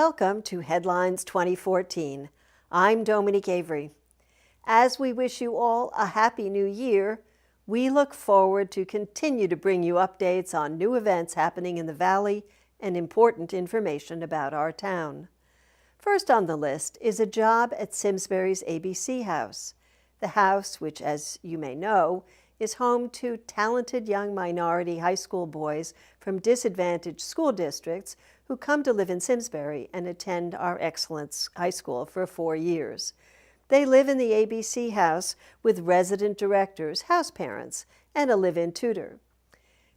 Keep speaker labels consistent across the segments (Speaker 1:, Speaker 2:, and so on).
Speaker 1: Welcome to Headlines 2014. I'm Dominique Avery. As we wish you all a happy new year, we look forward to continue to bring you updates on new events happening in the Valley and important information about our town. First on the list is a job at Simsbury's ABC House. The house, which, as you may know, is home to talented young minority high school boys from disadvantaged school districts who come to live in Simsbury and attend our excellent high school for 4 years. They live in the ABC House with resident directors, house parents, and a live-in tutor.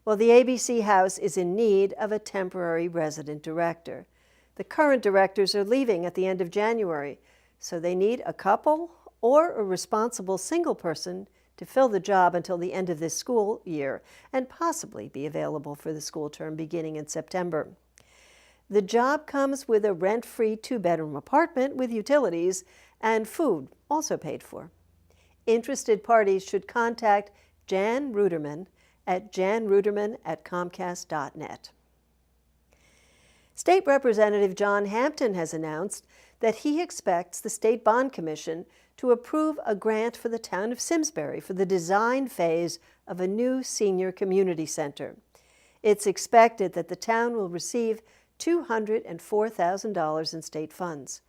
Speaker 1: Well, the ABC House is in need of a temporary resident director. The current directors are leaving at the end of January, so they need a couple or a responsible single person to fill the job until the end of this school year and possibly be available for the school term beginning in September. The job comes with a rent-free 2-bedroom apartment with utilities and food also paid for. Interested parties should contact Jan Ruderman at janruderman@comcast.net. State Representative John Hampton has announced that he expects the State Bond Commission to approve a grant for the town of Simsbury for the design phase of a new senior community center. It's expected that the town will receive $204,000 in state funds.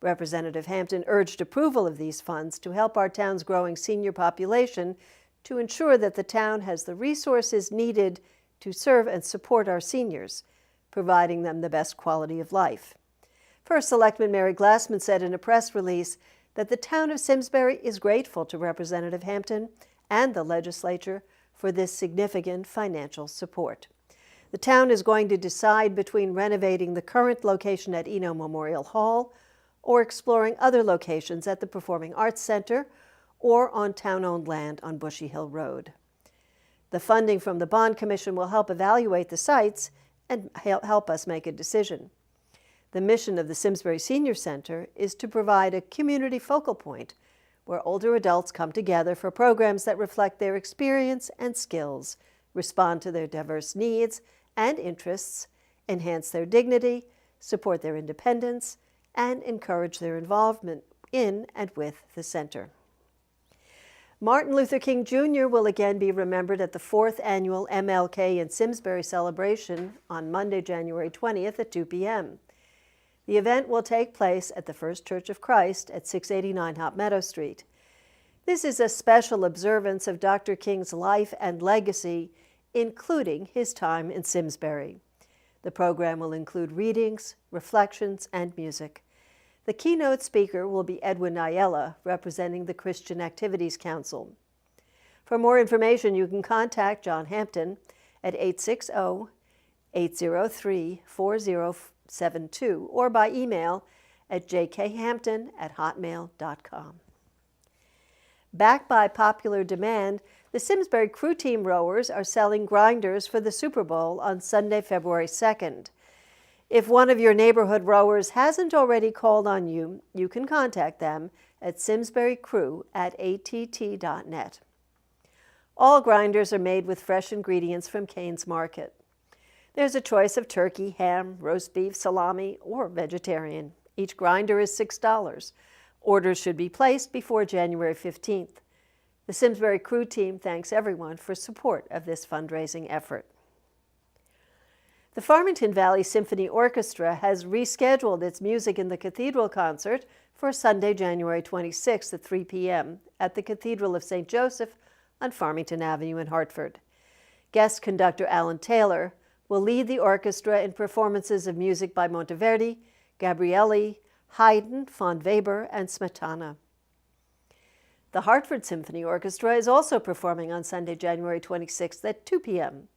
Speaker 1: Representative Hampton urged approval of these funds to help our town's growing senior population to ensure that the town has the resources needed to serve and support our seniors, providing them the best quality of life. First Selectman Mary Glassman said in a press release that the town of Simsbury is grateful to Representative Hampton and the legislature for this significant financial support. The town is going to decide between renovating the current location at Eno Memorial Hall or exploring other locations at the Performing Arts Center or on town-owned land on Bushy Hill Road. The funding from the Bond Commission will help evaluate the sites and help us make a decision. The mission of the Simsbury Senior Center is to provide a community focal point where older adults come together for programs that reflect their experience and skills, respond to their diverse needs and interests, enhance their dignity, support their independence, and encourage their involvement in and with the center. Martin Luther King Jr. will again be remembered at the 4th annual MLK in Simsbury celebration on Monday, January 20th at 2 p.m. The event will take place at the First Church of Christ at 689 Hop Meadow Street. This is a special observance of Dr. King's life and legacy, including his time in Simsbury. The program will include readings, reflections, and music. The keynote speaker will be Edwin Niella, representing the Christian Activities Council. For more information, you can contact John Hampton at 860-803-4072 or by email at jkhampton@hotmail.com. Backed by popular demand, the Simsbury Crew Team rowers are selling grinders for the Super Bowl on Sunday, February 2nd. If one of your neighborhood rowers hasn't already called on you, you can contact them at simsburycrew@att.net. All grinders are made with fresh ingredients from Kane's Market. There's a choice of turkey, ham, roast beef, salami, or vegetarian. Each grinder is $6. Orders should be placed before January 15th. The Simsbury Crew Team thanks everyone for support of this fundraising effort. The Farmington Valley Symphony Orchestra has rescheduled its Music in the Cathedral concert for Sunday, January 26th at 3 p.m. at the Cathedral of St. Joseph on Farmington Avenue in Hartford. Guest conductor Alan Taylor will lead the orchestra in performances of music by Monteverdi, Gabrieli, Haydn, von Weber, and Smetana. The Hartford Symphony Orchestra is also performing on Sunday, January 26th at 2 p.m.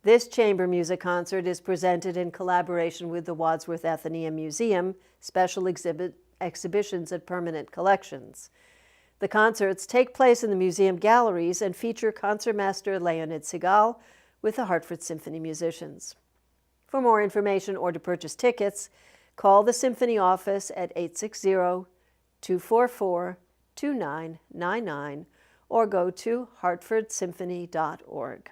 Speaker 1: This chamber music concert is presented in collaboration with the Wadsworth Atheneum Museum, special exhibitions and permanent collections. The concerts take place in the museum galleries and feature concertmaster Leonid Segal with the Hartford Symphony musicians. For more information or to purchase tickets, call the Symphony office at 860-244-2999 or go to hartfordsymphony.org.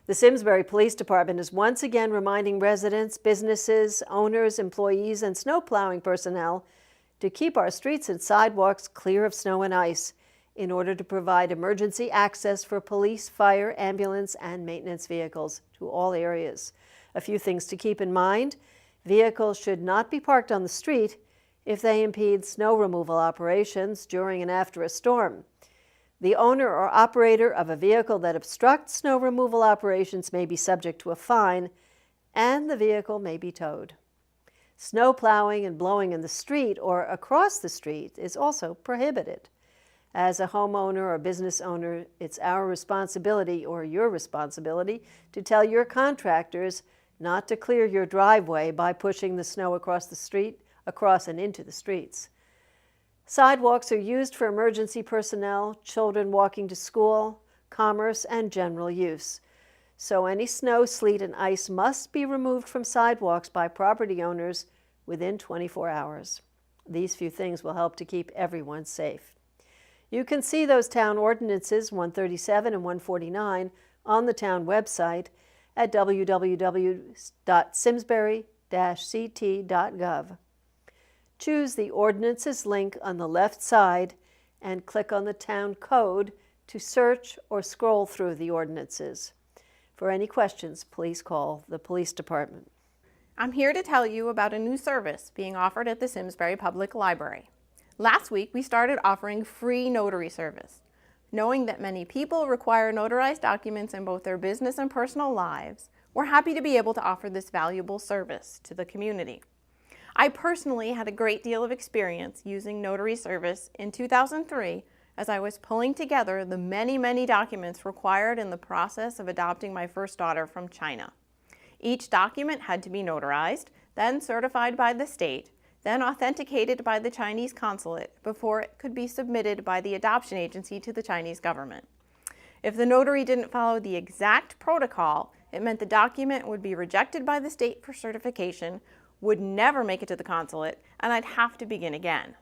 Speaker 1: The Simsbury Police Department is once again reminding residents, businesses, owners, employees, and snow plowing personnel to keep our streets and sidewalks clear of snow and ice in order to provide emergency access for police, fire, ambulance, and maintenance vehicles to all areas. A few things to keep in mind. Vehicles should not be parked on the street if they impede snow removal operations during and after a storm. The owner or operator of a vehicle that obstructs snow removal operations may be subject to a fine, and the vehicle may be towed. Snow plowing and blowing in the street or across the street is also prohibited. As a homeowner or business owner, it's our responsibility, or your responsibility, to tell your contractors not to clear your driveway by pushing the snow across the street, across and into the streets. Sidewalks are used for emergency personnel, children walking to school, commerce, and general use. So any snow, sleet, and ice must be removed from sidewalks by property owners within 24 hours. These few things will help to keep everyone safe. You can see those town ordinances 137 and 149 on the town website at www.simsbury-ct.gov. Choose the Ordinances link on the left side and click on the town code to search or scroll through the ordinances. For any questions, please call the police department.
Speaker 2: I'm here to tell you about a new service being offered at the Simsbury Public Library. Last week, we started offering free notary service. Knowing that many people require notarized documents in both their business and personal lives, we're happy to be able to offer this valuable service to the community. I personally had a great deal of experience using notary service in 2003 as I was pulling together the many documents required in the process of adopting my first daughter from China. Each document had to be notarized, then certified by the state, then authenticated by the Chinese consulate before it could be submitted by the adoption agency to the Chinese government. If the notary didn't follow the exact protocol, it meant the document would be rejected by the state for certification, would never make it to the consulate, and I'd have to begin again.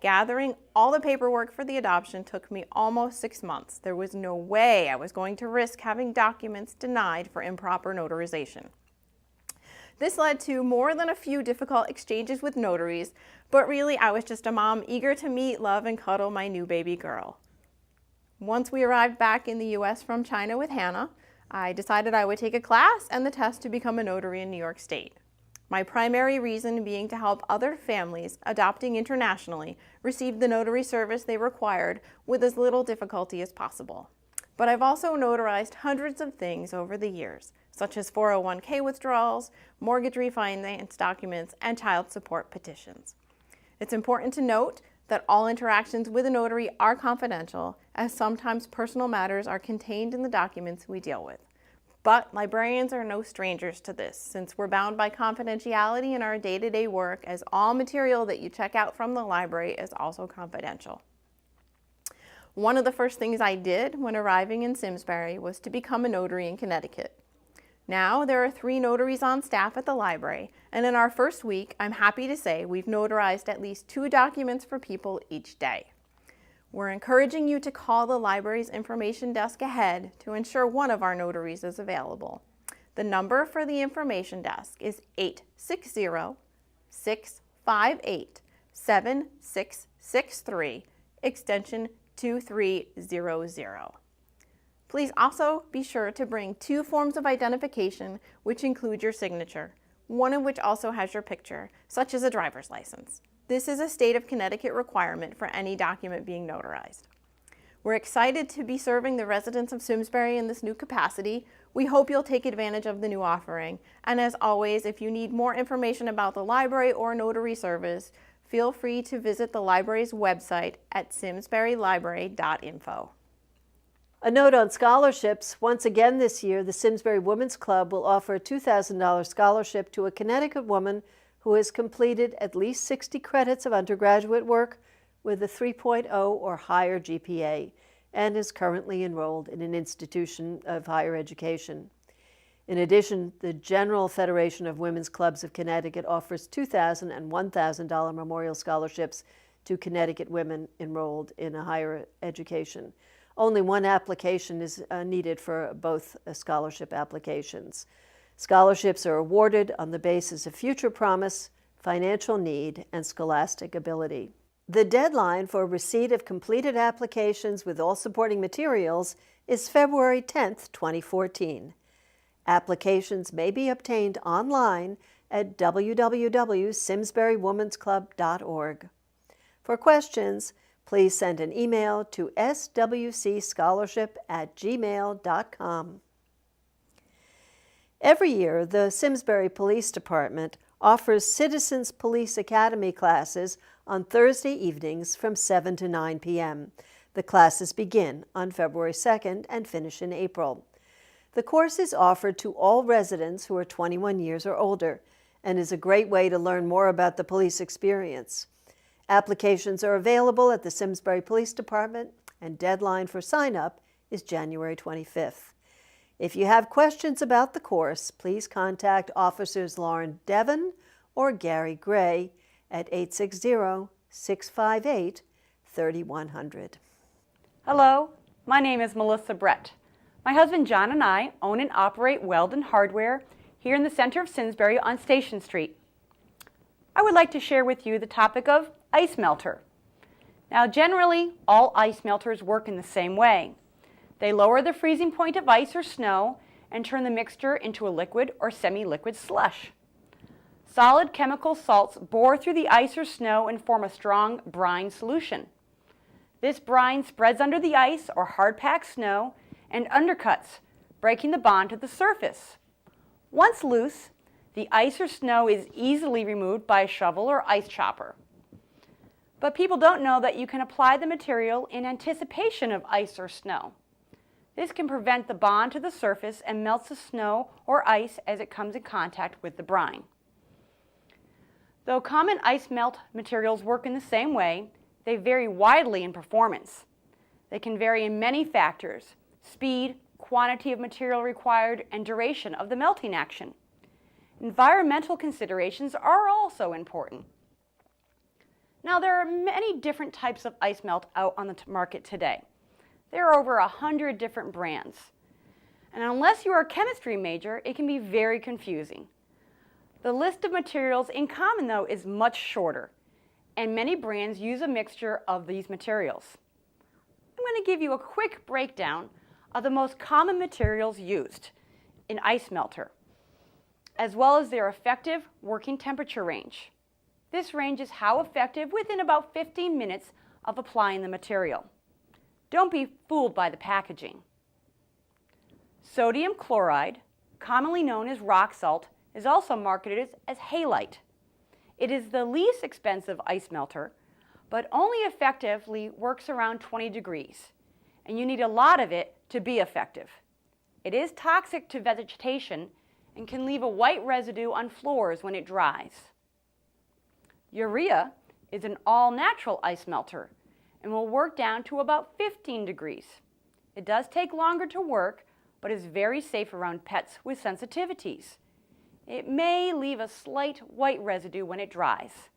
Speaker 2: Gathering all the paperwork for the adoption took me almost 6 months. There was no way I was going to risk having documents denied for improper notarization. This led to more than a few difficult exchanges with notaries, but really I was just a mom eager to meet, love, and cuddle my new baby girl. Once we arrived back in the US from China with Hannah, I decided I would take a class and the test to become a notary in New York State. My primary reason being to help other families adopting internationally receive the notary service they required with as little difficulty as possible. But I've also notarized hundreds of things over the years, such as 401k withdrawals, mortgage refinance documents, and child support petitions. It's important to note that all interactions with a notary are confidential, as sometimes personal matters are contained in the documents we deal with. But librarians are no strangers to this, since we're bound by confidentiality in our day-to-day work, as all material that you check out from the library is also confidential. One of the first things I did when arriving in Simsbury was to become a notary in Connecticut. Now there are 3 notaries on staff at the library, and in our first week, I'm happy to say we've notarized at least 2 documents for people each day. We're encouraging you to call the library's information desk ahead to ensure one of our notaries is available. The number for the information desk is 860-658-7663, extension 2300. Please also be sure to bring 2 forms of identification which include your signature, one of which also has your picture, such as a driver's license. This is a state of Connecticut requirement for any document being notarized. We're excited to be serving the residents of Simsbury in this new capacity. We hope you'll take advantage of the new offering. And as always, if you need more information about the library or notary service, feel free to visit the library's website at simsburylibrary.info.
Speaker 1: A note on scholarships. Once again this year, the Simsbury Women's Club will offer a $2,000 scholarship to a Connecticut woman who has completed at least 60 credits of undergraduate work with a 3.0 or higher GPA and is currently enrolled in an institution of higher education. In addition, the General Federation of Women's Clubs of Connecticut offers $2,000 and $1,000 memorial scholarships to Connecticut women enrolled in a higher education. Only one application is needed for both scholarship applications. Scholarships are awarded on the basis of future promise, financial need, and scholastic ability. The deadline for receipt of completed applications with all supporting materials is February 10th, 2014. Applications may be obtained online at www.simsburywomansclub.org. For questions, please send an email to swcscholarship@gmail.com. Every year, the Simsbury Police Department offers Citizens Police Academy classes on Thursday evenings from 7 to 9 p.m. The classes begin on February 2nd and finish in April. The course is offered to all residents who are 21 years or older and is a great way to learn more about the police experience. Applications are available at the Simsbury Police Department, and deadline for sign-up is January 25th. If you have questions about the course, please contact Officers Lauren Devon or Gary Gray at 860-658-3100.
Speaker 3: Hello, my name is Melissa Brett. My husband John and I own and operate Weldon Hardware here in the center of Simsbury on Station Street. I would like to share with you the topic of ice melter. Now, generally, all ice melters work in the same way. They lower the freezing point of ice or snow and turn the mixture into a liquid or semi-liquid slush. Solid chemical salts bore through the ice or snow and form a strong brine solution. This brine spreads under the ice or hard-packed snow and undercuts, breaking the bond to the surface. Once loose, the ice or snow is easily removed by a shovel or ice chopper. But people don't know that you can apply the material in anticipation of ice or snow. This can prevent the bond to the surface and melts the snow or ice as it comes in contact with the brine. Though common ice melt materials work in the same way, they vary widely in performance. They can vary in many factors: speed, quantity of material required, and duration of the melting action. Environmental considerations are also important. Now, there are many different types of ice melt out on the market today. There are over 100 different brands. And unless you are a chemistry major, it can be very confusing. The list of materials in common, though, is much shorter, and many brands use a mixture of these materials. I'm going to give you a quick breakdown of the most common materials used in ice melter, as well as their effective working temperature range. This range is how effective within about 15 minutes of applying the material. Don't be fooled by the packaging. Sodium chloride, commonly known as rock salt, is also marketed as halite. It is the least expensive ice melter, but only effectively works around 20 degrees, and you need a lot of it to be effective. It is toxic to vegetation and can leave a white residue on floors when it dries. Urea is an all-natural ice melter and will work down to about 15 degrees. It does take longer to work, but is very safe around pets with sensitivities. It may leave a slight white residue when it dries.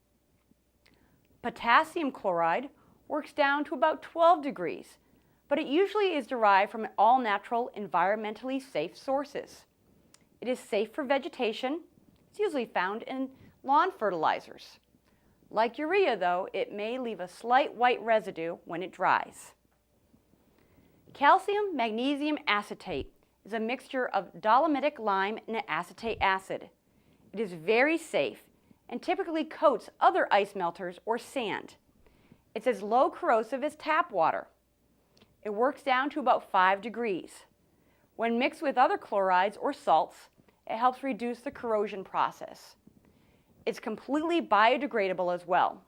Speaker 3: Potassium chloride works down to about 12 degrees, but it usually is derived from all-natural, environmentally safe sources. It is safe for vegetation. It's usually found in lawn fertilizers. Like urea, though, it may leave a slight white residue when it dries. Calcium magnesium acetate is a mixture of dolomitic lime and acetate acid. It is very safe and typically coats other ice melters or sand. It's as low corrosive as tap water. It works down to about 5 degrees. When mixed with other chlorides or salts, it helps reduce the corrosion process. It's completely biodegradable as well.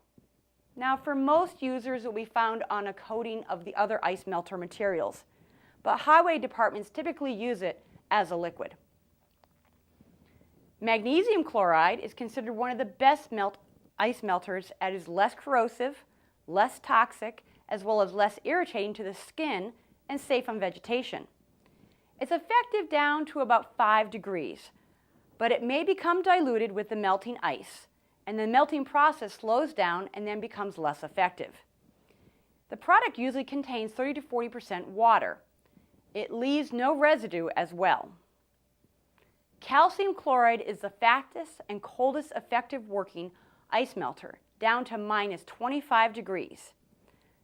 Speaker 3: Now, for most users, it will be found on a coating of the other ice melter materials, but highway departments typically use it as a liquid. Magnesium chloride is considered one of the best ice melters as it is less corrosive, less toxic, as well as less irritating to the skin and safe on vegetation. It's effective down to about 5 degrees, but it may become diluted with the melting ice, and the melting process slows down and then becomes less effective. The product usually contains 30 to 40% water. It leaves no residue as well. Calcium chloride is the fastest and coldest effective working ice melter, down to minus 25 degrees.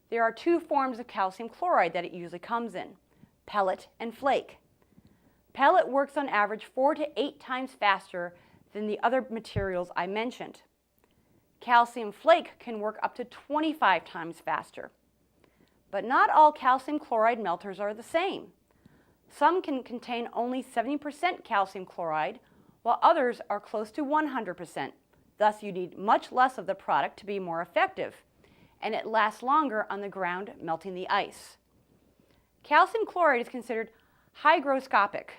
Speaker 3: There are two forms of calcium chloride that it usually comes in, pellet and flake. Pellet works on average 4 to 8 times faster than the other materials I mentioned. Calcium flake can work up to 25 times faster. But not all calcium chloride melters are the same. Some can contain only 70% calcium chloride, while others are close to 100%. Thus, you need much less of the product to be more effective, and it lasts longer on the ground, melting the ice. Calcium chloride is considered hygroscopic,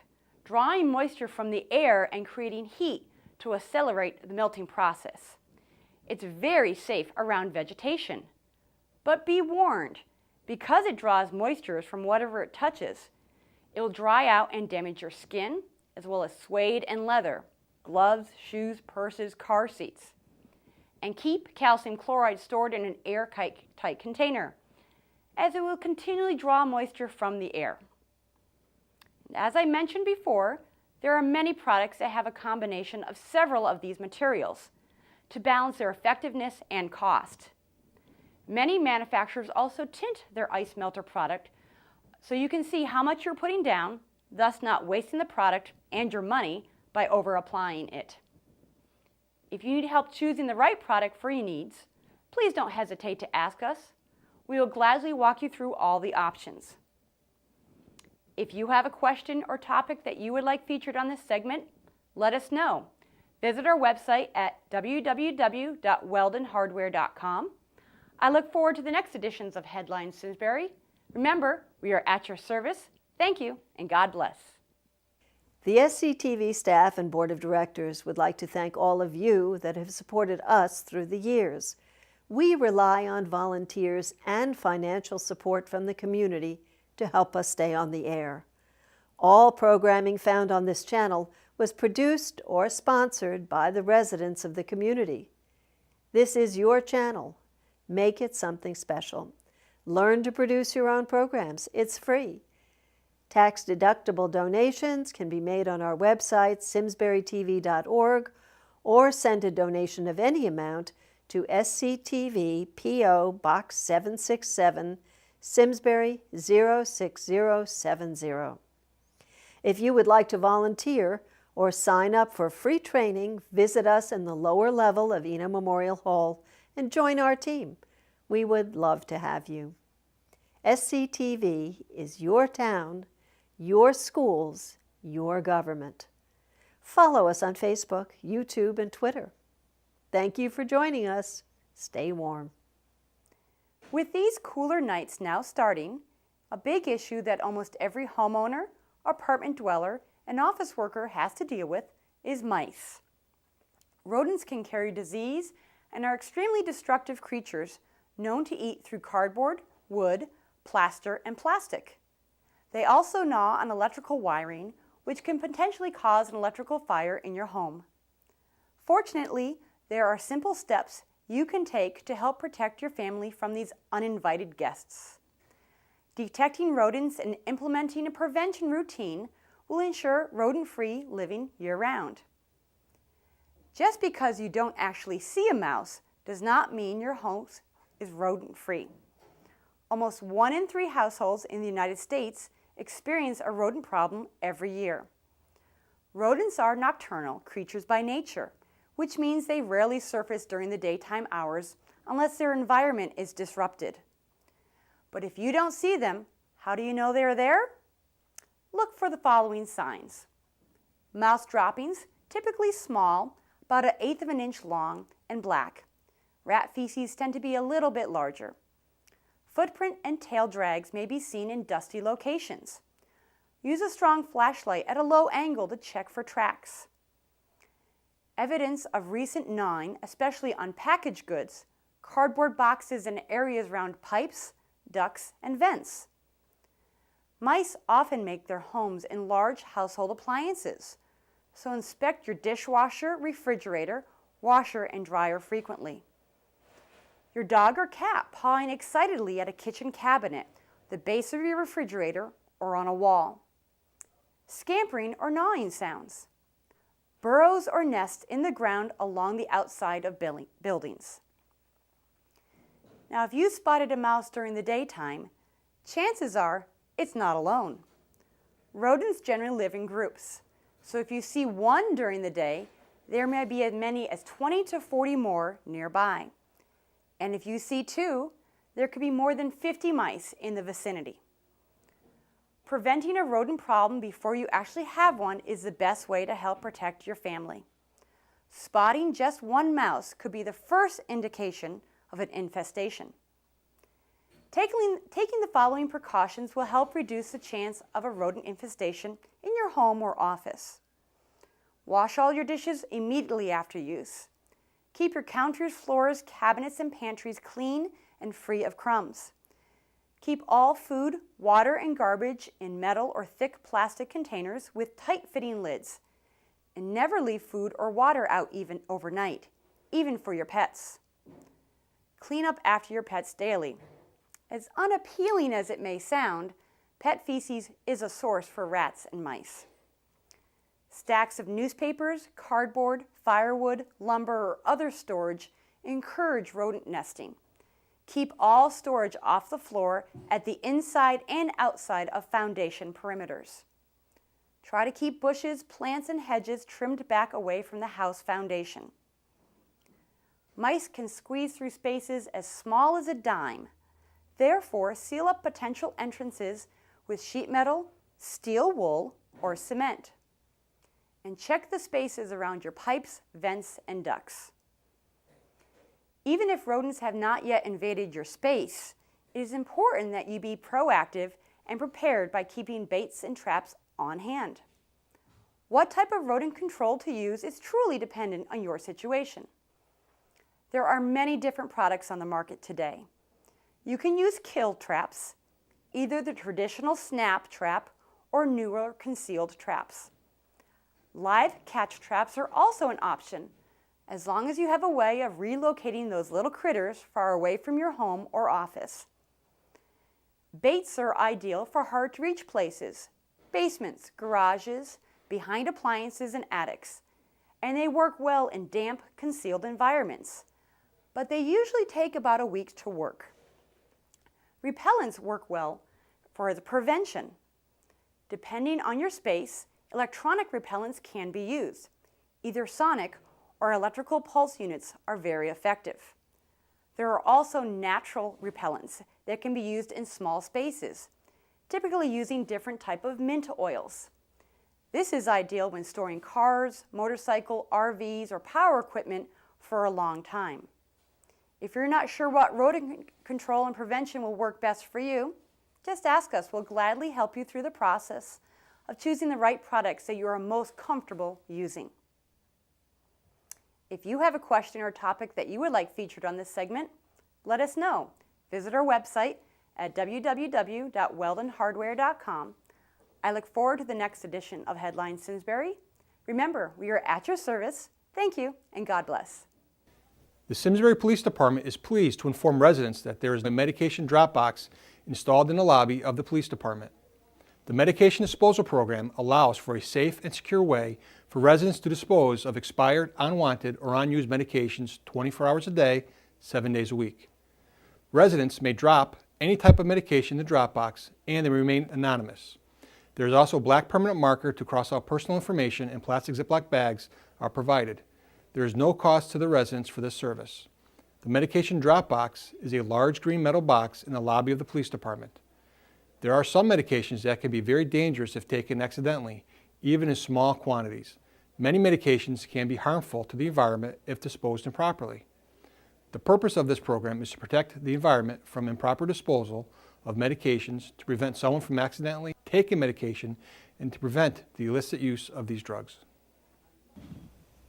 Speaker 3: drawing moisture from the air and creating heat to accelerate the melting process. It's very safe around vegetation. But be warned, because it draws moisture from whatever it touches, it will dry out and damage your skin, as well as suede and leather, gloves, shoes, purses, car seats. And keep calcium chloride stored in an airtight container, as it will continually draw moisture from the air. As I mentioned before, there are many products that have a combination of several of these materials to balance their effectiveness and cost. Many manufacturers also tint their ice melter product so you can see how much you're putting down, thus not wasting the product and your money by over-applying it. If you need help choosing the right product for your needs, please don't hesitate to ask us. We will gladly walk you through all the options. If you have a question or topic that you would like featured on this segment, let us know. Visit our website at www.weldonhardware.com. I look forward to the next editions of Headlines Simsbury. Remember, we are at your service. Thank you, and God bless.
Speaker 1: The SCTV staff and board of directors would like to thank all of you that have supported us through the years. We rely on volunteers and financial support from the community to help us stay on the air. All programming found on this channel was produced or sponsored by the residents of the community. This is your channel. Make it something special. Learn to produce your own programs. It's free. Tax-deductible donations can be made on our website, simsburytv.org, or send a donation of any amount to SCTV P.O. Box 767, Simsbury 06070. If you would like to volunteer or sign up for free training, visit us in the lower level of Eno Memorial Hall and join our team. We would love to have you. SCTV is your town, your schools, your government. Follow us on Facebook, YouTube, and Twitter. Thank you for joining us. Stay warm.
Speaker 3: With these cooler nights now starting, a big issue that almost every homeowner, apartment dweller, and office worker has to deal with is mice. Rodents can carry disease and are extremely destructive creatures known to eat through cardboard, wood, plaster, and plastic. They also gnaw on electrical wiring, which can potentially cause an electrical fire in your home. Fortunately, there are simple steps you can take to help protect your family from these uninvited guests. Detecting rodents and implementing a prevention routine will ensure rodent-free living year-round. Just because you don't actually see a mouse does not mean your home is rodent-free. Almost 1 in 3 households in the United States experience a rodent problem every year. Rodents are nocturnal creatures by nature, which means they rarely surface during the daytime hours unless their environment is disrupted. But if you don't see them, how do you know they're there? Look for the following signs. Mouse droppings, typically small, about 1/8 of an inch long and black. Rat feces tend to be a little bit larger. Footprint and tail drags may be seen in dusty locations. Use a strong flashlight at a low angle to check for tracks. Evidence of recent gnawing, especially on packaged goods, cardboard boxes, and areas around pipes, ducts, and vents. Mice often make their homes in large household appliances, so inspect your dishwasher, refrigerator, washer, and dryer frequently. Your dog or cat pawing excitedly at a kitchen cabinet, the base of your refrigerator, or on a wall. Scampering or gnawing sounds. Burrows or nests in the ground along the outside of buildings. Now, if you spotted a mouse during the daytime, chances are it's not alone. Rodents generally live in groups, so if you see one during the day, there may be as many as 20 to 40 more nearby. And if you see two, there could be more than 50 mice in the vicinity. Preventing a rodent problem before you actually have one is the best way to help protect your family. Spotting just one mouse could be the first indication of an infestation. Taking the following precautions will help reduce the chance of a rodent infestation in your home or office. Wash all your dishes immediately after use. Keep your counters, floors, cabinets, and pantries clean and free of crumbs. Keep all food, water, and garbage in metal or thick plastic containers with tight-fitting lids. And never leave food or water out even overnight, even for your pets. Clean up after your pets daily. As unappealing as it may sound, pet feces is a source for rats and mice. Stacks of newspapers, cardboard, firewood, lumber, or other storage encourage rodent nesting. Keep all storage off the floor at the inside and outside of foundation perimeters. Try to keep bushes, plants, and hedges trimmed back away from the house foundation. Mice can squeeze through spaces as small as a dime. Therefore, seal up potential entrances with sheet metal, steel wool, or cement. And check the spaces around your pipes, vents, and ducts. Even if rodents have not yet invaded your space, it is important that you be proactive and prepared by keeping baits and traps on hand. What type of rodent control to use is truly dependent on your situation. There are many different products on the market today. You can use kill traps, either the traditional snap trap or newer concealed traps. Live catch traps are also an option, as long as you have a way of relocating those little critters far away from your home or office. Baits are ideal for hard-to-reach places, basements, garages, behind appliances, and attics, and they work well in damp, concealed environments, but they usually take about a week to work. Repellents work well for the prevention. Depending on your space, electronic repellents can be used. Either sonic or electrical pulse units are very effective. There are also natural repellents that can be used in small spaces, typically using different types of mint oils. This is ideal when storing cars, motorcycle, RVs, or power equipment for a long time. If you're not sure what rodent control and prevention will work best for you, just ask us. We'll gladly help you through the process of choosing the right products that you are most comfortable using. If you have a question or topic that you would like featured on this segment, let us know. Visit our website at www.weldonhardware.com. I look forward to the next edition of Headlines Simsbury. Remember, we are at your service. Thank you, and God bless.
Speaker 4: The Simsbury Police Department is pleased to inform residents that there is a medication drop box installed in the lobby of the police department. The medication disposal program allows for a safe and secure way for residents to dispose of expired, unwanted, or unused medications 24 hours a day, 7 days a week. Residents may drop any type of medication in the drop box, and they remain anonymous. There is also a black permanent marker to cross out personal information, and plastic Ziploc bags are provided. There is no cost to the residents for this service. The medication drop box is a large green metal box in the lobby of the police department. There are some medications that can be very dangerous if taken accidentally, even in small quantities. Many medications can be harmful to the environment if disposed improperly. The purpose of this program is to protect the environment from improper disposal of medications, to prevent someone from accidentally taking medication, and to prevent the illicit use of these drugs.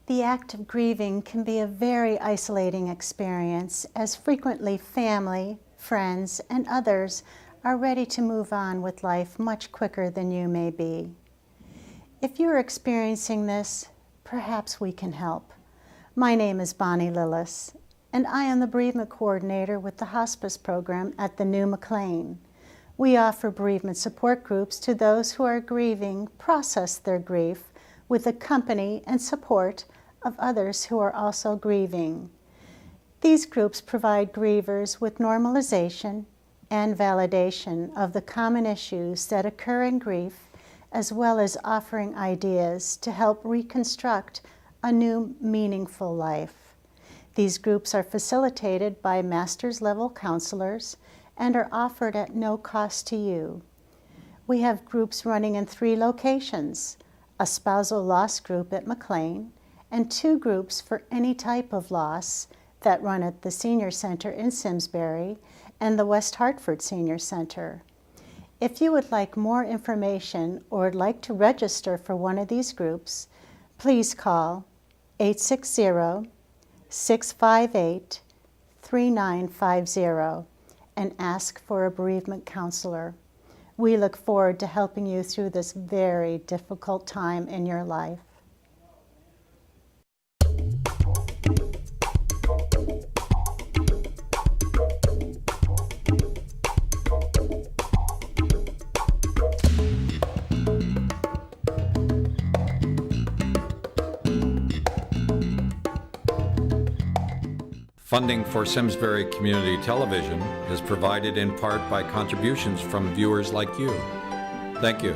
Speaker 5: The act of grieving can be a very isolating experience, as frequently family, friends, and others are ready to move on with life much quicker than you may be. If you're experiencing this, perhaps we can help. My name is Bonnie Lillis, and I am the bereavement coordinator with the hospice program at the New McLean. We offer bereavement support groups to those who are grieving process their grief with the company and support of others who are also grieving. These groups provide grievers with normalization and validation of the common issues that occur in grief, as well as offering ideas to help reconstruct a new, meaningful life. These groups are facilitated by master's level counselors and are offered at no cost to you. We have groups running in 3 locations, a spousal loss group at McLean, and 2 groups for any type of loss that run at the Senior Center in Simsbury and the West Hartford Senior Center. If you would like more information or would like to register for one of these groups, please call 860-658-3950 and ask for a bereavement counselor. We look forward to helping you through this very difficult time in your life.
Speaker 6: Funding for Simsbury Community Television is provided in part by contributions from viewers like you. Thank you.